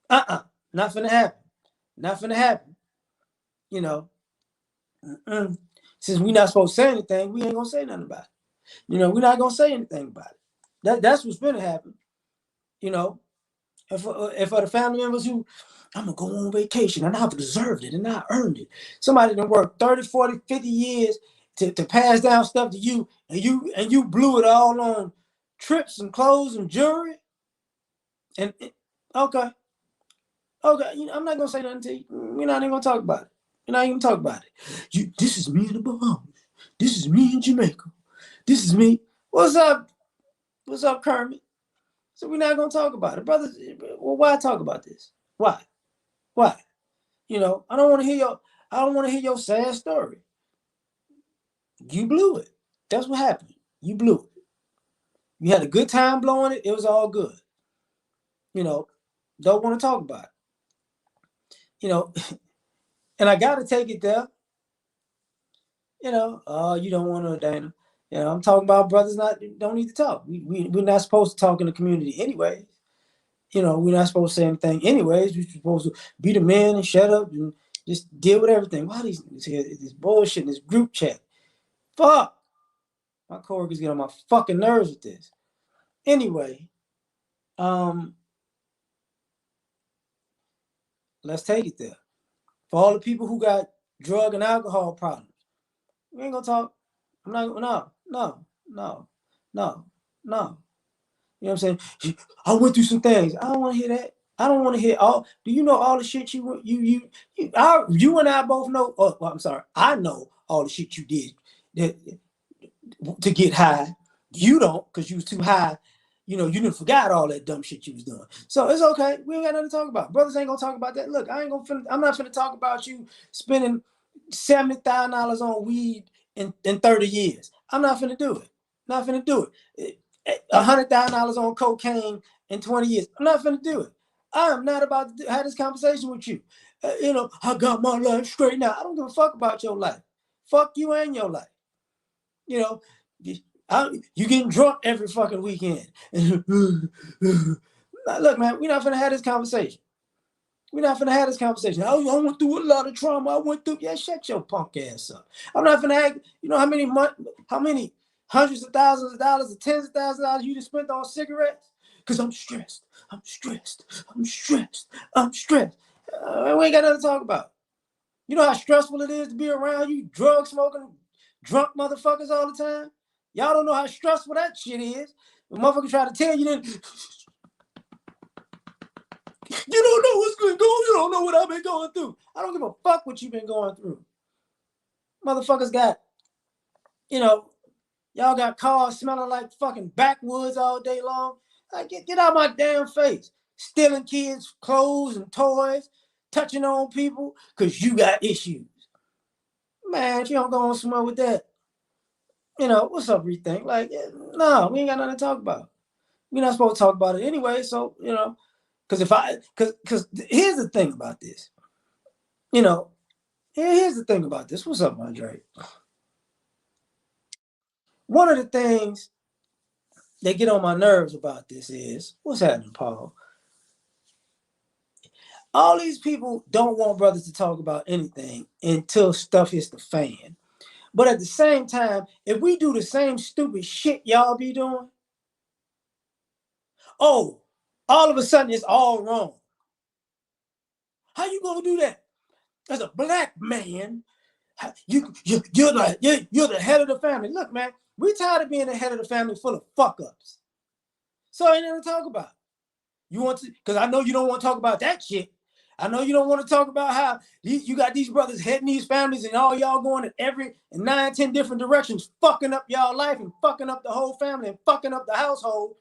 Not gonna happen. Not gonna happen. You know. Since we're not supposed to say anything, we ain't gonna say nothing about it. We're not gonna say anything about it. That's what's gonna happen. You know, and for the family members who, I'm gonna go on vacation and I've deserved it and I earned it. Somebody that worked 30, 40, 50 years to pass down stuff to you, and you blew it all on trips and clothes and jewelry. And okay, I'm not gonna say nothing to you. We're not even gonna talk about it. We're not even gonna talk about it. This is me in the Bahamas. This is me in Jamaica. This is me. What's up? What's up, Kermit? So we're not gonna talk about it, brothers. Well, why talk about this? Why? Why? I don't want to hear your sad story. You blew it. That's what happened. You blew it. You had a good time blowing it. It was all good. Don't want to talk about it. And I got to take it there. Oh, you don't want to, Dana. I'm talking about brothers don't need to talk. We're not supposed to talk in the community anyway. We're not supposed to say anything anyways. We're supposed to be the men and shut up and just deal with everything. Why this bullshit in this group chat? Fuck. My coworkers get on my fucking nerves with this. Anyway, let's take it there. For all the people who got drug and alcohol problems, we ain't gonna talk. I'm not. No. You know what I'm saying? I went through some things. I don't want to hear that. I don't want to hear all. Do you know all the shit you and I both know? Oh, well, I'm sorry. I know all the shit you did to get high. You don't, because you was too high. You didn't forgot all that dumb shit you was doing. So it's okay. We ain't got nothing to talk about. Brothers ain't gonna talk about that. Look, I'm not gonna talk about you spending $70,000 on weed in 30 years. I'm not gonna do it. Not gonna do it. $100,000 on cocaine in 20 years. I'm not gonna do it. I am not about to have this conversation with you. I got my life straight now. I don't give a fuck about your life. Fuck you and your life. You getting drunk every fucking weekend. Look, man, we're not gonna have this conversation. We're not gonna have this conversation. I went through a lot of trauma. Yeah, shut your punk ass up. I'm not gonna have, how many hundreds of thousands of dollars or tens of thousands of dollars you just spent on cigarettes? Because I'm stressed. We ain't got nothing to talk about. You know how stressful it is to be around you drug smoking, drunk motherfuckers all the time? Y'all don't know how stressful that shit is. The motherfucker try to tell you that you don't know what's going on. You don't know what I've been going through. I don't give a fuck what you've been going through. Motherfuckers got, y'all got cars smelling like fucking backwoods all day long. Like, get out of my damn face. Stealing kids' clothes and toys, touching on people because you got issues. Man, if you don't go on somewhere with that, What's up, Rethink? Like, no, we ain't got nothing to talk about. We're not supposed to talk about it anyway. So, because here's the thing about this. Here's the thing about this. What's up, Andre? One of the things that get on my nerves about this is, what's happening, Paul? All these people don't want brothers to talk about anything until stuff hits the fan. But at the same time, if we do the same stupid shit y'all be doing, oh, all of a sudden it's all wrong. How you gonna do that? As a black man, you're the head of the family. Look, man, we tired of being the head of the family full of fuck ups. So I ain't nothing to talk about. You want to, because I know you don't want to talk about that shit. I know you don't want to talk about how you got these brothers heading these families and all y'all going in 9, 10 different directions, fucking up y'all life and fucking up the whole family and fucking up the household.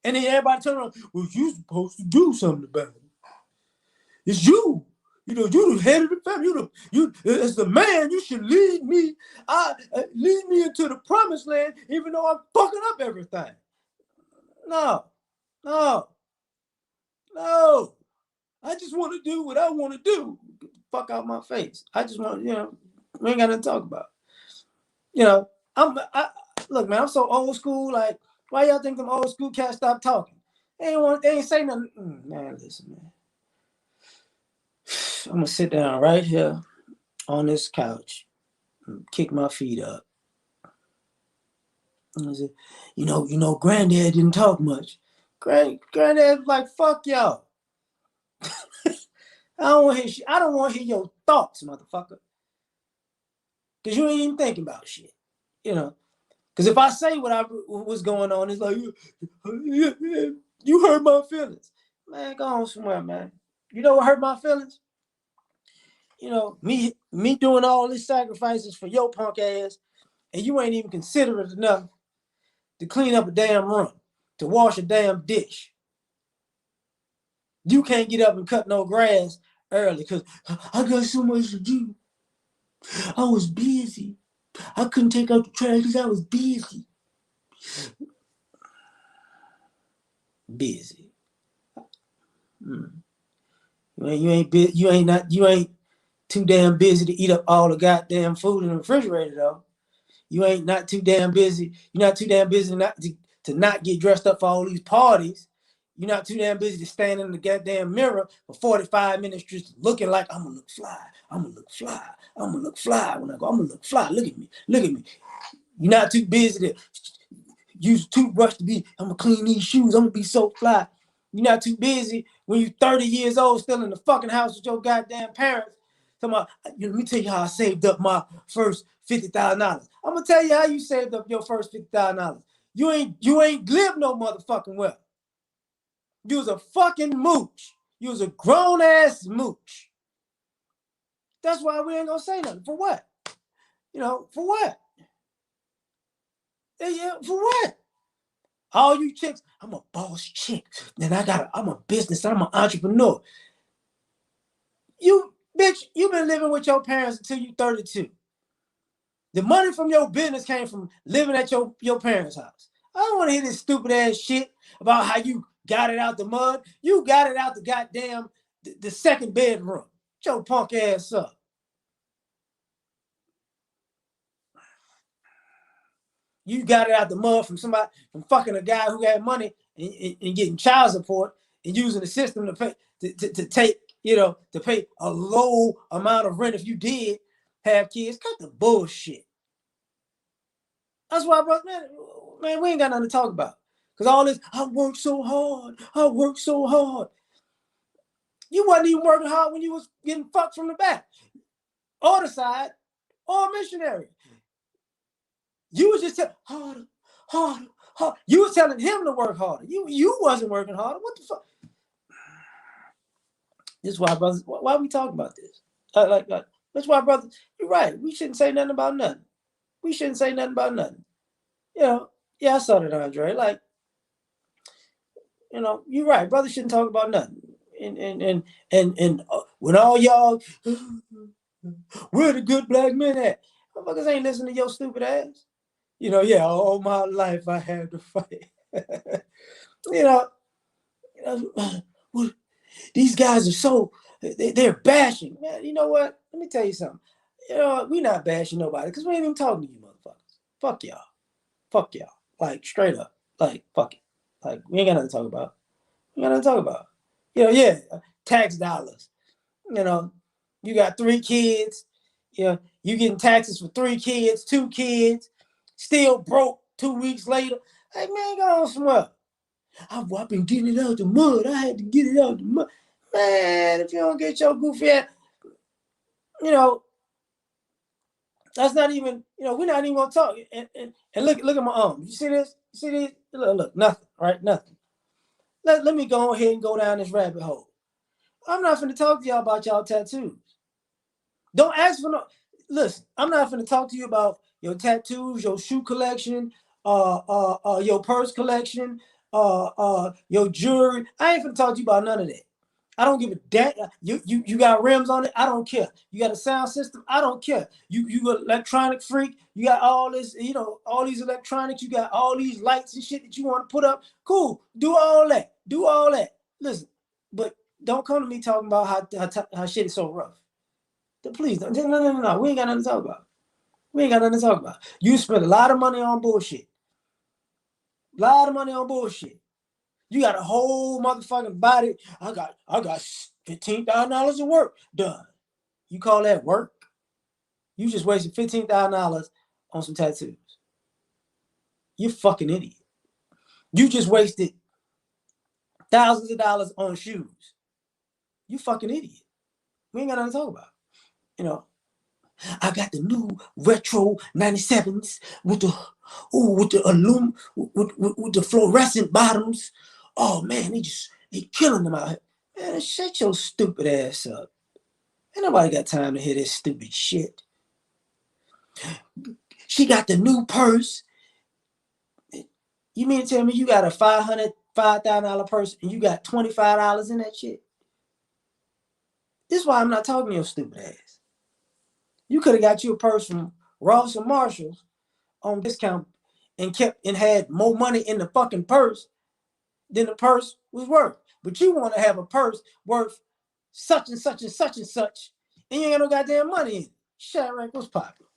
And then everybody turn around, well, you supposed to do something about it. It's you. You the head of the family. You as the man, you should lead me. Lead me into the promised land, even though I'm fucking up everything. No, no, no. I just want to do what I want to do. Fuck out my face. I just want, we ain't got nothing to talk about. Look, man, I'm so old school. Like, why y'all think them old school cats stop talking? They ain't say nothing. Man, listen, man. I'm gonna sit down right here on this couch and kick my feet up. And I said, Granddad didn't talk much. Granddad's like, fuck y'all. I don't want to hear your thoughts, motherfucker. Because you ain't even thinking about shit. Because if I say what's going on, it's like, you hurt my feelings. Man, go on somewhere, man. You know what hurt my feelings? Me doing all these sacrifices for your punk ass, and you ain't even considerate enough to clean up a damn room, to wash a damn dish. You can't get up and cut no grass early because I got so much to do. I was busy. I couldn't take out the trash because I was busy. Busy. You ain't too damn busy to eat up all the goddamn food in the refrigerator though. You ain't not too damn busy. You're not too damn busy to not get dressed up for all these parties. You're not too damn busy to stand in the goddamn mirror for 45 minutes just looking like I'm gonna look fly. I'm gonna look fly. I'm gonna look fly when I go. I'm gonna look fly. Look at me. Look at me. You're not too busy to use a toothbrush I'm gonna clean these shoes. I'm gonna be so fly. You're not too busy when you're 30 years old still in the fucking house with your goddamn parents. Let me tell you how I saved up my first $50,000. I'm gonna tell you how you saved up your first $50,000. You ain't lived no motherfucking well. You was a fucking mooch. You was a grown ass mooch. That's why we ain't gonna say nothing. For what? For what? Yeah, for what? All you chicks, I'm a boss chick. Then I'm a business, I'm an entrepreneur. You bitch, you been living with your parents until you 32. The money from your business came from living at your parents' house. I don't want to hear this stupid ass shit about how you got it out the mud. You got it out the goddamn the second bedroom. Get your punk ass up. You got it out the mud from fucking a guy who had money and getting child support and using the system to pay to take, to pay a low amount of rent if you did have kids. Cut the bullshit. That's why, bro, man, we ain't got nothing to talk about. Because all this, I worked so hard. I worked so hard. You wasn't even working hard when you was getting fucked from the back. Or the side, or missionary. You was just harder, harder, harder. You was telling him to work harder. You wasn't working harder. What the fuck? This is why, brothers, why are we talking about this? That's why, brothers, you're right. We shouldn't say nothing about nothing. We shouldn't say nothing about nothing. Yeah, I saw that, Andre. Like, you're right. Brothers shouldn't talk about nothing. And when all y'all, where the good black men at? Motherfuckers ain't listening to your stupid ass. Yeah, all my life I had to fight. you know, well, these guys are so they're bashing. Man, you know what? Let me tell you something. We not bashing nobody because we ain't even talking to you motherfuckers. Fuck y'all. Fuck y'all. Like straight up. Like fuck it. Like we ain't got nothing to talk about. We ain't got nothing to talk about. Yeah, tax dollars. You know, you got 3 kids. You getting taxes for 3 kids, 2 kids, still broke 2 weeks later. Hey man, go on somewhere. I've been getting it out the mud. I had to get it out the mud. Man, if you don't get your goofy ass, you know, that's not even, we're not even gonna talk. And look at my arm. You see this? You see this? Look, nothing, right? Nothing. Let me go ahead and go down this rabbit hole. I'm not finna talk to y'all about y'all tattoos. Don't ask for no. Listen, I'm not finna talk to you about your tattoos, your shoe collection, your purse collection, your jewelry. I ain't finna talk to you about none of that. I don't give a damn. You got rims on it. I don't care. You got a sound system. I don't care. You an electronic freak. You got all this. All these electronics. You got all these lights and shit that you want to put up. Cool. Do all that. Do all that. Listen, but don't come to me talking about how shit is so rough. Please don't. No. We ain't got nothing to talk about. We ain't got nothing to talk about. You spend a lot of money on bullshit. A lot of money on bullshit. You got a whole motherfucking body. I got $15,000 of work done. You call that work? You just wasted $15,000 on some tattoos. You fucking idiot. You just wasted thousands of dollars on shoes. You fucking idiot. We ain't got nothing to talk about. You know, I got the new retro 97s with the aluminum with the fluorescent bottoms. Oh man, they killing them out here. Man, shut your stupid ass up. Ain't nobody got time to hear this stupid shit. She got the new purse. You mean to tell me you got a $5,000 purse and you got $25 in that shit? This is why I'm not talking to your stupid ass. You could have got you a purse from Ross or Marshalls on discount and had more money in the fucking purse than the purse was worth. But you want to have a purse worth such and such and such and such, and you ain't got no goddamn money in it. Shadrack was popping.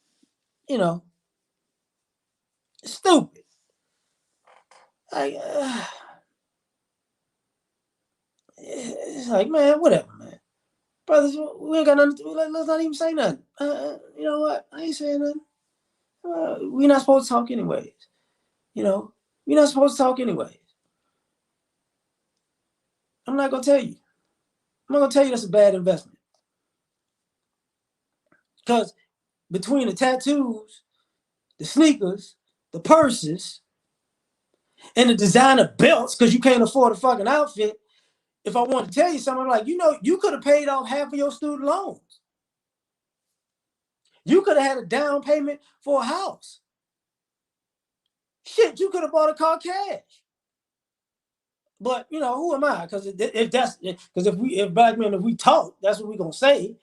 Stupid. Like, it's like, man, whatever, man. Brothers, we ain't got nothing to do. Let's not even say nothing. You know what? I ain't saying nothing. We're not supposed to talk anyways. We're not supposed to talk anyways. I'm not gonna tell you. I'm not gonna tell you that's a bad investment. Because between the tattoos, the sneakers, the purses, and the designer belts, because you can't afford a fucking outfit. If I want to tell you something, I'm like, you could have paid off half of your student loans. You could have had a down payment for a house. Shit, you could have bought a car cash. But who am I? Because if black men, if we talk, that's what we gonna say.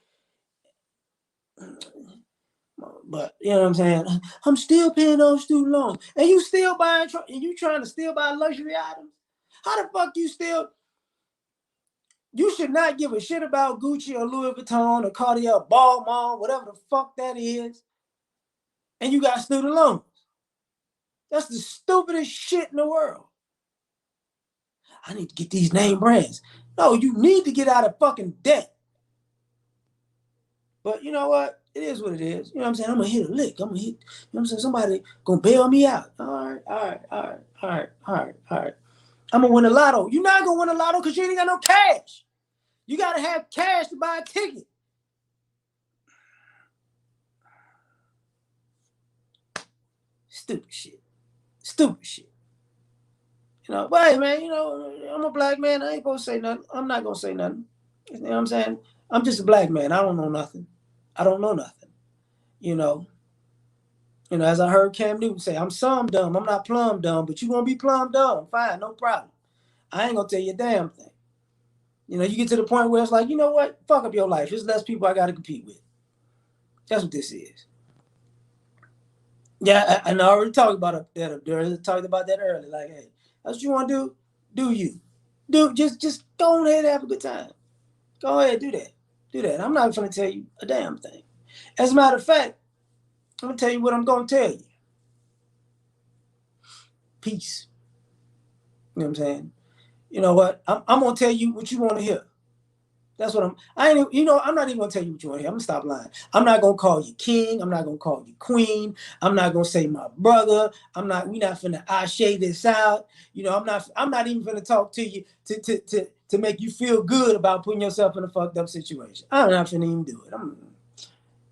But you know what I'm saying? I'm still paying off student loans, and you still buying, and you trying to still buy luxury items. How the fuck you still? You should not give a shit about Gucci or Louis Vuitton or Cartier, Balmain, whatever the fuck that is, and you got student loans. That's the stupidest shit in the world. I need to get these name brands. No, you need to get out of fucking debt. But you know what? It is what it is. You know what I'm saying? I'm gonna hit a lick. I'm gonna hit. You know what I'm saying? Somebody gonna bail me out. All right. I'm gonna win a lotto. You're not gonna win a lotto because you ain't got no cash. You gotta have cash to buy a ticket. Stupid shit. Stupid shit. But hey, man, I'm a black man. I ain't supposed to say nothing. I'm not gonna say nothing. You know what I'm saying? I'm just a black man. I don't know nothing. I don't know nothing. You know. As I heard Cam Newton say, I'm some dumb. I'm not plumb dumb, but you gonna be plumb dumb. Fine, no problem. I ain't gonna tell you a damn thing. You get to the point where it's like, you know what? Fuck up your life. There's less people I gotta compete with. That's what this is. Yeah, and I already talked about that. Talked about that earlier. Like, hey, that's what you want to do. Do you? Just go ahead and have a good time. Go ahead, do that. Do that. I'm not going to tell you a damn thing. As a matter of fact, I'm going to tell you what I'm going to tell you. Peace. You know what I'm saying? You know what? I'm going to tell you what you want to hear. That's what I ain't, I'm not even gonna tell you what you want to hear. I'm gonna stop lying. I'm not gonna call you king. I'm not gonna call you queen. I'm not gonna say my brother. We not finna shade this out. I'm not even finna talk to you to make you feel good about putting yourself in a fucked up situation. I'm not finna even do it.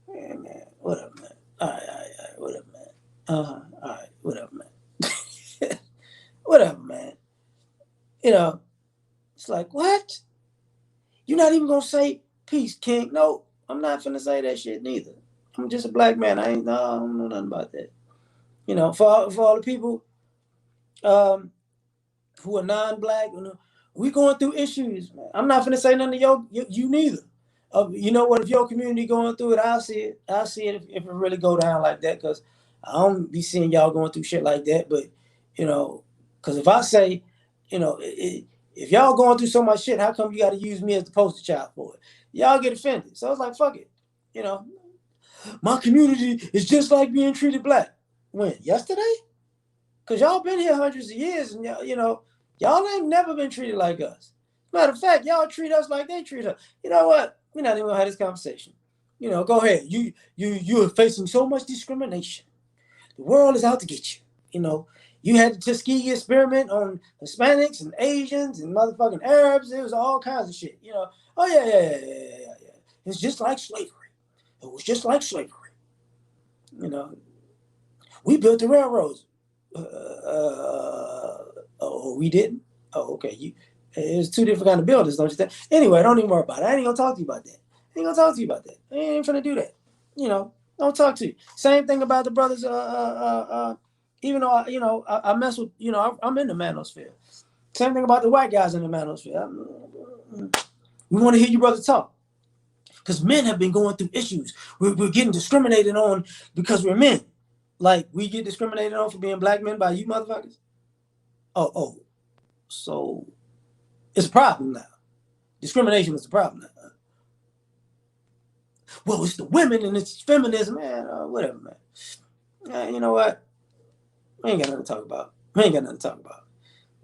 Man, whatever, man. All right, whatever, man. All right, whatever, man. Whatever, man. It's like, what? You're not even gonna say peace, King. No, I'm not finna say that shit neither. I'm just a black man. I don't know nothing about that. For all the people um, who are non-black, we going through issues, man. I'm not finna say nothing to you neither. You know what? If your community going through it, I'll see it. I'll see it if it really go down like that. Cause I don't be seeing y'all going through shit like that. But cause if I say, if y'all going through so much shit, how come you got to use me as the poster child for it? Y'all get offended. So I was like, fuck it. You know, my community is just like being treated black. When? Yesterday? Because y'all been here hundreds of years, and y'all ain't never been treated like us. Matter of fact, y'all treat us like they treat us. You know what? We're not even gonna have this conversation. Go ahead. You're facing so much discrimination. The world is out to get you. You had the Tuskegee experiment on Hispanics and Asians and motherfucking Arabs. It was all kinds of shit. Oh yeah. It's just like slavery. It was just like slavery. You know, we built the railroads. Oh, we didn't. Oh, okay. It's two different kind of buildings, don't you think? Anyway, don't even worry about it. I ain't gonna talk to you about that. I ain't gonna talk to you about that. I ain't finna do that. Don't talk to you. Same thing about the brothers. Even though I mess with I'm in the manosphere. Same thing about the white guys in the manosphere. We want to hear you brothers talk because men have been going through issues. We're getting discriminated on because we're men. Like we get discriminated on for being black men by you motherfuckers. Oh, so it's a problem now. Discrimination is a problem now. Well, it's the women and it's feminism, man. Whatever, man. You know what? We ain't got nothing to talk about. We ain't got nothing to talk about.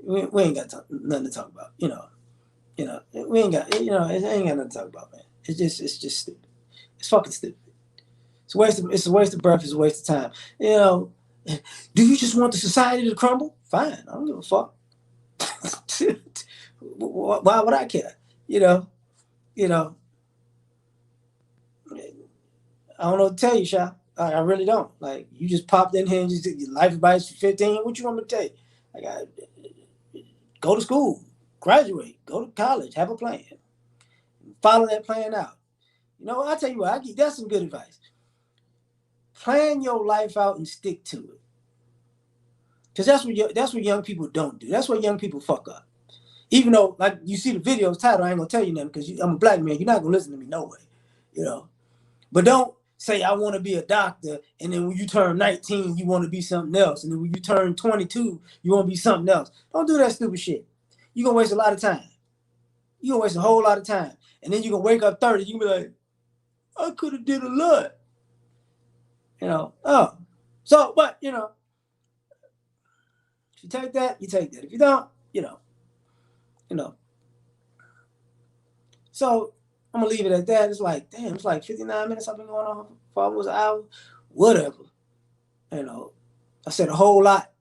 We ain't got nothing to talk about. We ain't got. It ain't got nothing to talk about, man. It's just stupid. It's fucking stupid. It's a waste of breath. It's a waste of time. Do you just want the society to crumble? Fine. I don't give a fuck. Why would I care? You know. You know. I don't know what to tell you, Sha. I really don't. Like you just popped in here and just your life advice for 15. What you want me to tell you? Like go to school, graduate, go to college, have a plan, follow that plan out. I tell you what, that's some good advice. Plan your life out and stick to it. Because that's what young people don't do. That's what young people fuck up. Even though, like you see the video's title, I ain't gonna tell you nothing because I'm a black man. You're not gonna listen to me no way. But don't say I want to be a doctor, and then when you turn 19, you want to be something else, and then when you turn 22, you want to be something else. Don't do that stupid shit. You're gonna waste a lot of time. You're gonna waste a whole lot of time, and then you're gonna wake up 30. You can be like, I could have did a lot. Oh, so but if you take that, you take that. If you don't, you know. So I'm gonna leave it at that. It's like, damn, it's like 59 minutes. I've been going on for almost an hour. Whatever. I said a whole lot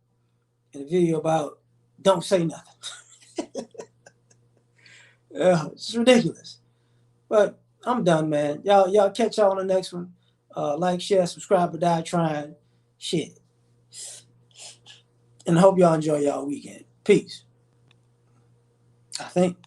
in the video about don't say nothing. It's ridiculous. But I'm done, man. Y'all catch y'all on the next one. Like, share, subscribe, or die trying. Shit. And I hope y'all enjoy y'all weekend. Peace. I think.